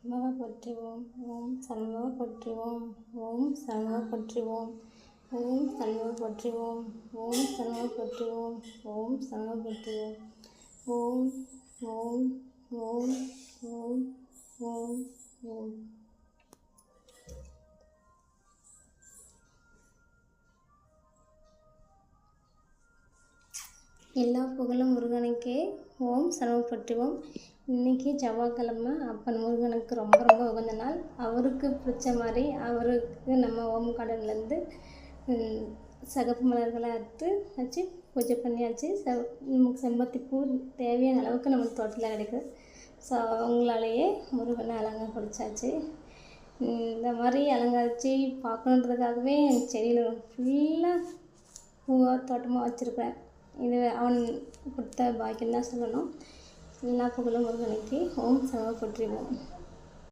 சண்முக போற்றிவோம். ஓம் சண்முக போற்றிவோம். ஓம் சண்முக போற்றிவோம். ஓம் சண்முக போற்றிவோம். ஓம் சண்முக போற்றிவோம். ஓம் சண்முக போற்றிவோம். ஓம் ஓம் ஓம் ஓம் ஓம் ஓம். எல்லா புகழும் முருகனுக்கே. ஓம் சண்முக போற்றிவோம். இன்றைக்கி செவ்வாய்க்கிழமை. அப்பன் முருகனுக்கு ரொம்ப ரொம்ப உகந்த நாள். அவருக்கு பிடிச்ச மாதிரி அவருக்கு நம்ம ஓம் கடன்லேருந்து சிகப்பு மலர்களை அறுத்து வச்சு பூஜை பண்ணியாச்சு. நமக்கு செம்பருத்தி பூ தேவையான அளவுக்கு நமக்கு தோட்டத்தில் கிடைக்குது. ஸோ அவங்களாலேயே முருகனை அலங்கரிச்சாச்சு. இந்த மாதிரி அலங்கரித்து பார்க்கணுன்றதுக்காகவே செடியில் ஃபுல்லாக பூவாக தோட்டமாக வச்சுருப்பேன். இது அவன் கொடுத்த பாக்கியம் தான் சொல்லணும். எல்லா புகழும் முருகனுக்கு. ஓம் சண்முக போற்றிவோம்.